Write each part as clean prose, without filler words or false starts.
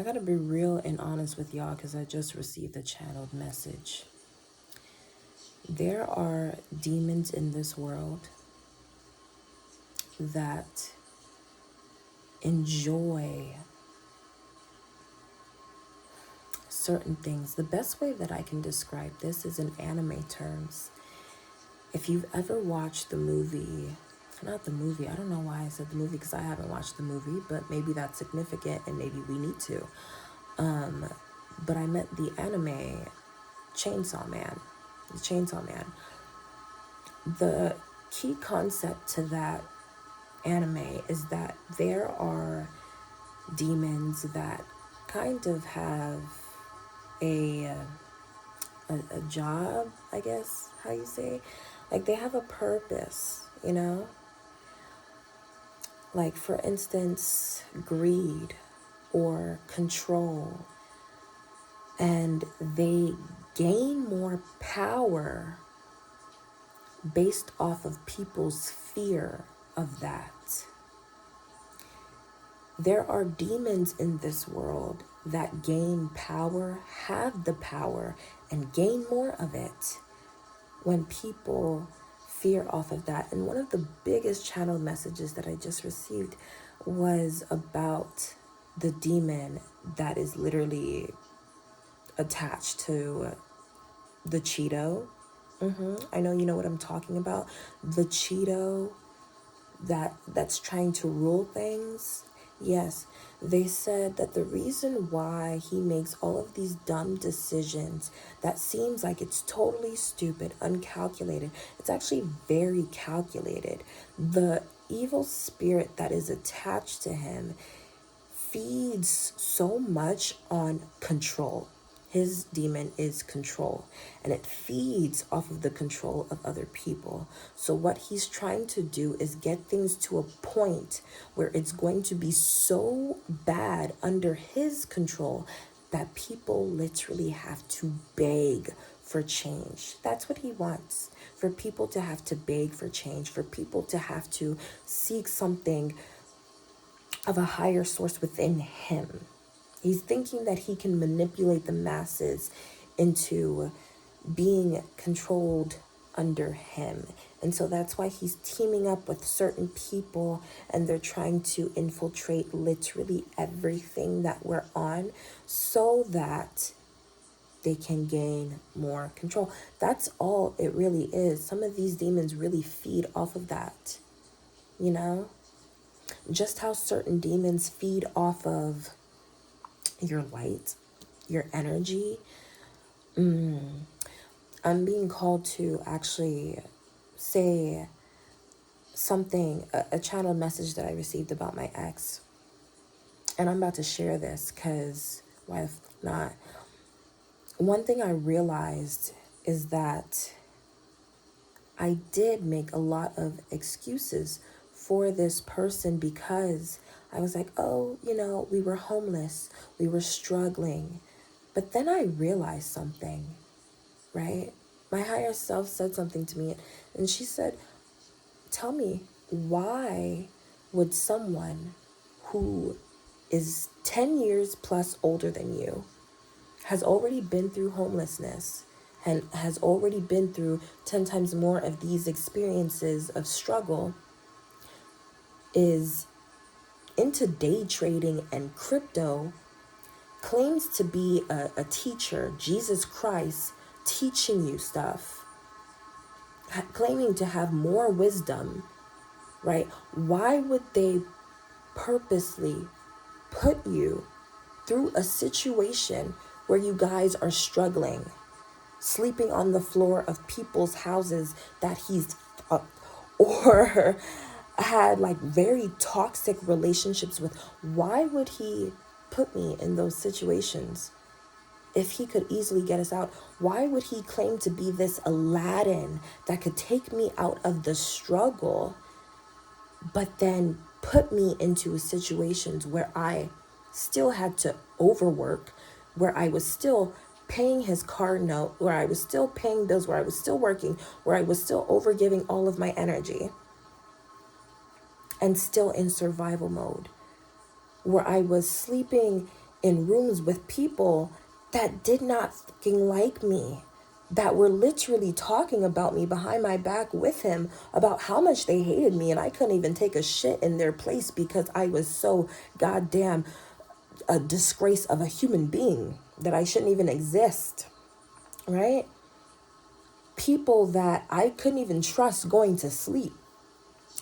I gotta be real and honest with y'all because I just received a channeled message. There are demons in this world that enjoy certain things. The best way that I can describe this is in anime terms. If you've ever watched the movie, not the movie, I don't know why I said the movie because I haven't watched the movie, but maybe that's significant and maybe we need to. But I meant the anime Chainsaw Man. The Chainsaw Man. The key concept to that anime is that there are demons that kind of have a job, I guess, how you say. Like they have a purpose, you know? Like for instance, greed or control. And they gain more power based off of people's fear of that. There are demons in this world that gain power, have the power, and gain more of it when people fear off of that. And one of the biggest channel messages that I just received was about the demon that is literally attached to the Cheeto. I know you know what I'm talking about. The Cheeto that's trying to rule things. Yes, they said that the reason why he makes all of these dumb decisions that seems like it's totally stupid, uncalculated, it's actually very calculated. The evil spirit that is attached to him feeds so much on control. His demon is control, and it feeds off of the control of other people. So what he's trying to do is get things to a point where it's going to be so bad under his control that people literally have to beg for change. That's what he wants. For people to have to beg for change, for people to have to seek something of a higher source within him. He's thinking that he can manipulate the masses into being controlled under him. And so that's why he's teaming up with certain people and they're trying to infiltrate literally everything that we're on so that they can gain more control. That's all it really is. Some of these demons really feed off of that, you know? Just how certain demons feed off of your light, your energy. I'm being called to actually say something, a channel message that I received about my ex. And I'm about to share this because why not? One thing I realized is that I did make a lot of excuses for this person because I was like, oh, you know, we were homeless, we were struggling. But then I realized something, right? My higher self said something to me and she said, tell me, why would someone who is 10 years plus older than you, has already been through homelessness, and has already been through 10 times more of these experiences of struggle, is into day trading and crypto, claims to be a teacher, Jesus Christ, teaching you stuff, claiming to have more wisdom, right? Why would they purposely put you through a situation where you guys are struggling, sleeping on the floor of people's houses that he's or had like very toxic relationships with? Why would he put me in those situations if he could easily get us out? Why would he claim to be this Aladdin that could take me out of the struggle, but then put me into situations where I still had to overwork, where I was still paying his car note, where I was still paying bills, where I was still working, where I was still overgiving all of my energy and still in survival mode, where I was sleeping in rooms with people that did not fucking like me, that were literally talking about me behind my back with him about how much they hated me, and I couldn't even take a shit in their place because I was so goddamn a disgrace of a human being that I shouldn't even exist, right? People that I couldn't even trust going to sleep.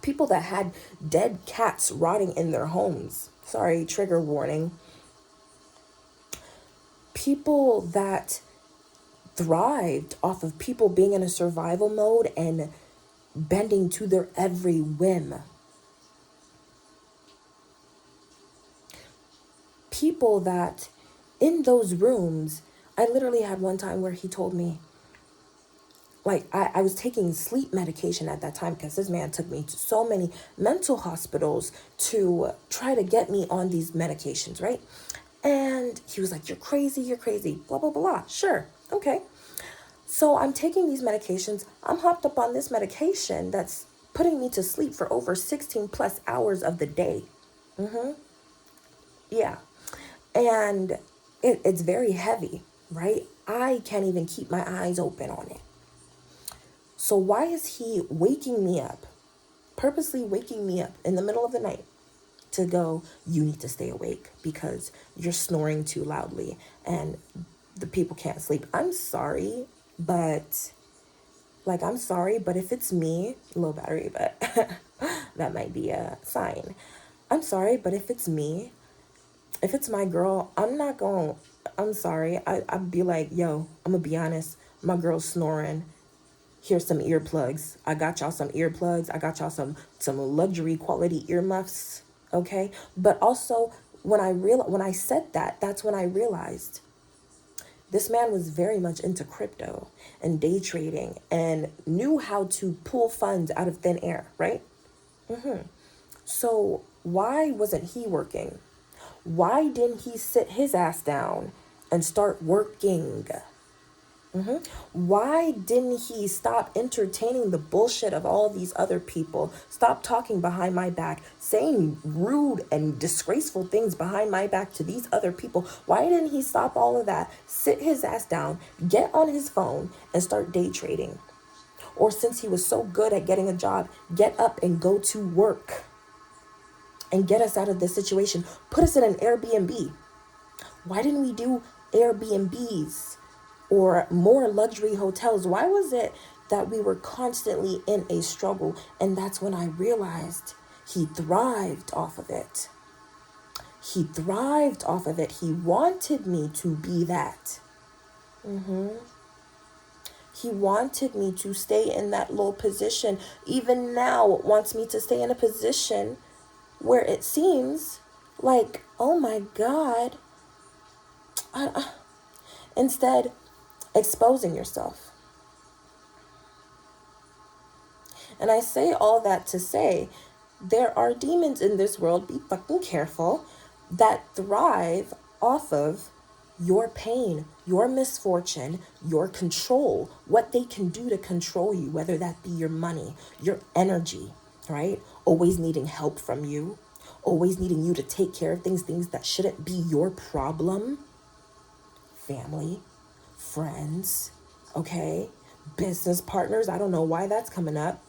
People that had dead cats rotting in their homes. Sorry, trigger warning. People that thrived off of people being in a survival mode and bending to their every whim. People that in those rooms, I literally had one time where he told me, like, I was taking sleep medication at that time because this man took me to so many mental hospitals to try to get me on these medications, right? And he was like, you're crazy, blah, blah, blah. Sure, okay. So I'm taking these medications. I'm hopped up on this medication that's putting me to sleep for over 16 plus hours of the day. Yeah. And it's very heavy, right? I can't even keep my eyes open on it. So why is he waking me up, purposely waking me up in the middle of the night to go, you need to stay awake because you're snoring too loudly and the people can't sleep? I'm sorry, but if it's me, low battery, but that might be a sign. I'm sorry, but if it's me, if it's my girl, I'm sorry. I'd be like, yo, I'm gonna be honest. My girl's snoring. Here's some earplugs. I got y'all some earplugs. I got y'all some luxury quality earmuffs. Okay. But also when I said that, that's when I realized this man was very much into crypto and day trading and knew how to pull funds out of thin air, right? So why wasn't he working? Why didn't he sit his ass down and start working? Why didn't he stop entertaining the bullshit of all these other people? Stop talking behind my back, saying rude and disgraceful things behind my back to these other people. Why didn't he stop all of that, sit his ass down, get on his phone, and start day trading? Or since he was so good at getting a job, get up and go to work and get us out of this situation. Put us in an Airbnb. Why didn't we do Airbnbs or more luxury hotels? Why was it that we were constantly in a struggle? And that's when I realized he thrived off of it. He thrived off of it. He wanted me to be that. He wanted me to stay in that low position. Even now, wants me to stay in a position where it seems like, oh my God, instead exposing yourself. And I say all that to say there are demons in this world, be fucking careful, that thrive off of your pain, your misfortune, your control, what they can do to control you, whether that be your money, your energy, right? Always needing help from you, always needing you to take care of things that shouldn't be your problem. Family, friends, okay? Business partners. I don't know why that's coming up.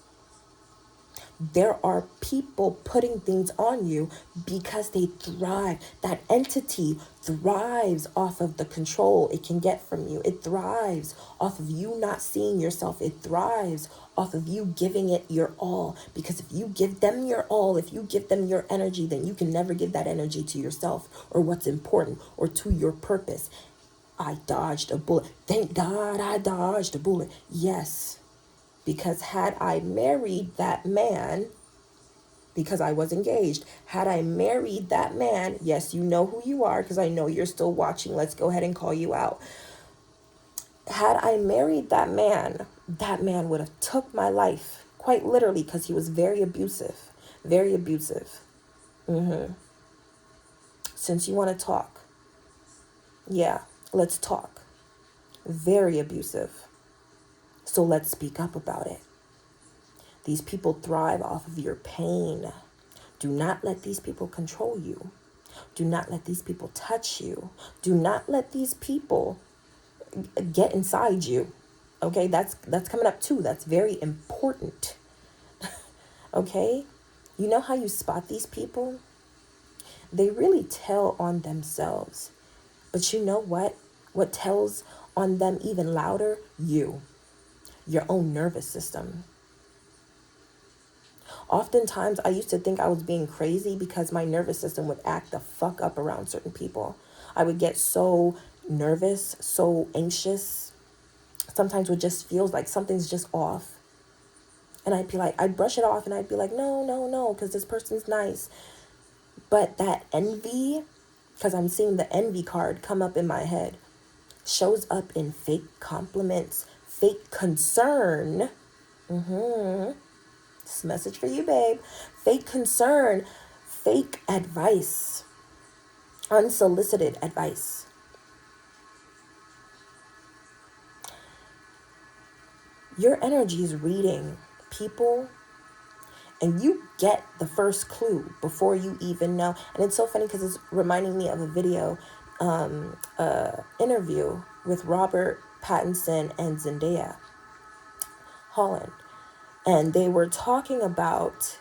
There are people putting things on you because they thrive. That entity thrives off of the control it can get from you. It thrives off of you not seeing yourself. It thrives off of you giving it your all. Because if you give them your all, if you give them your energy, then you can never give that energy to yourself or what's important or to your purpose. I dodged a bullet. Thank God I dodged a bullet. Yes. Because had I married that man, because I was engaged, had I married that man, yes, you know who you are because I know you're still watching. Let's go ahead and call you out. Had I married that man would have took my life, quite literally, because he was very abusive. Very abusive. Since you want to talk, yeah, let's talk. Very abusive. So let's speak up about it. These people thrive off of your pain. Do not let these people control you. Do not let these people touch you. Do not let these people get inside you. Okay, that's coming up too. That's very important. Okay? You know how you spot these people? They really tell on themselves. But you know what? What tells on them even louder? You. Your own nervous system. Oftentimes, I used to think I was being crazy because my nervous system would act the fuck up around certain people. I would get so nervous, so anxious. Sometimes it just feels like something's just off. And I'd be like, I'd brush it off and I'd be like, no, because this person's nice. But that envy, because I'm seeing the envy card come up in my head, shows up in fake compliments, fake concern. This message for you, babe. Fake concern, fake advice, unsolicited advice. Your energy is reading people, and you get the first clue before you even know. And it's so funny because it's reminding me of a video, interview with Robert Pattinson and Zendaya Holland. And they were talking about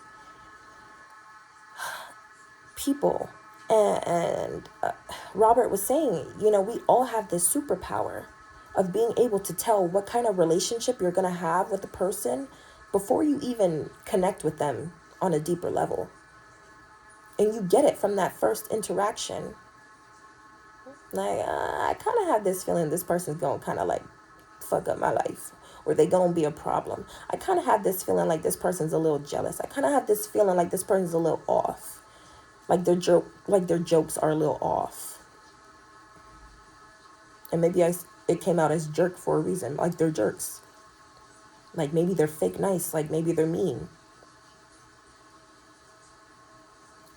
people. And Robert was saying, we all have this superpower of being able to tell what kind of relationship you're going to have with a person before you even connect with them on a deeper level. And you get it from that first interaction. Like, I kind of have this feeling this person's going to kind of like fuck up my life, or they going to be a problem. I kind of have this feeling like this person's a little jealous. I kind of have this feeling like this person's a little off. Like their jokes are a little off. And maybe it came out as jerk for a reason. Like they're jerks. Like maybe they're fake nice. Like maybe they're mean.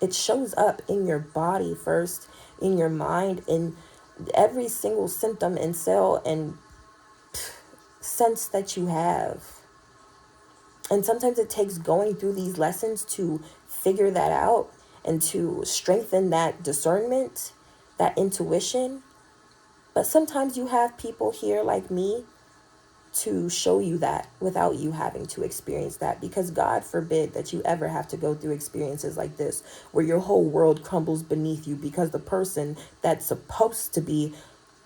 It shows up in your body first, in your mind, in every single symptom and cell and sense that you have. And sometimes it takes going through these lessons to figure that out and to strengthen that discernment, that intuition. But sometimes you have people here like me to show you that without you having to experience that, because God forbid that you ever have to go through experiences like this where your whole world crumbles beneath you because the person that's supposed to be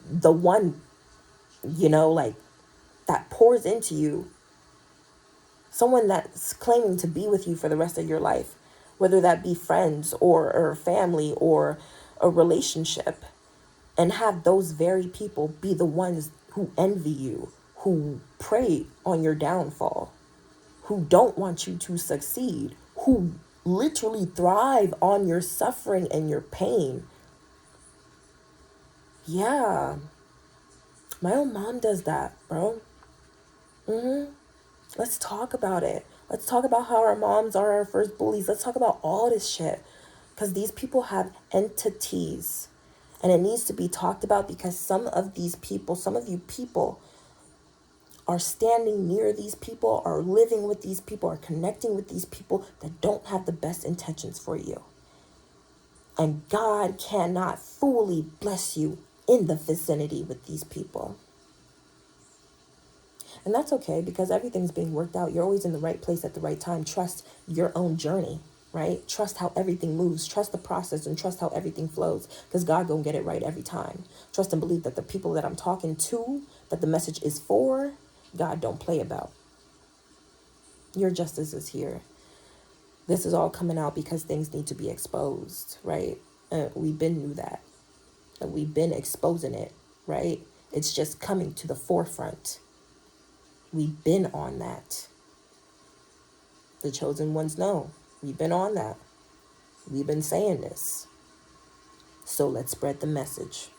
the one, like that pours into you, someone that's claiming to be with you for the rest of your life, whether that be friends or family or a relationship, and have those very people be the ones who envy you, who prey on your downfall, who don't want you to succeed, who literally thrive on your suffering and your pain. Yeah. My own mom does that, bro. Let's talk about it. Let's talk about how our moms are our first bullies. Let's talk about all this shit. Because these people have entities. And it needs to be talked about, because some of you people are standing near these people, are living with these people, are connecting with these people that don't have the best intentions for you. And God cannot fully bless you in the vicinity with these people. And that's okay, because everything's being worked out. You're always in the right place at the right time. Trust your own journey, right? Trust how everything moves. Trust the process and trust how everything flows, because God gonna get it right every time. Trust and believe that the people that I'm talking to, that the message is for, God don't play about. Your justice is here. This is all coming out because things need to be exposed, right? We've been knew that. And we've been exposing it, right? It's just coming to the forefront. We've been on that. The chosen ones know. We've been on that. We've been saying this. So let's spread the message.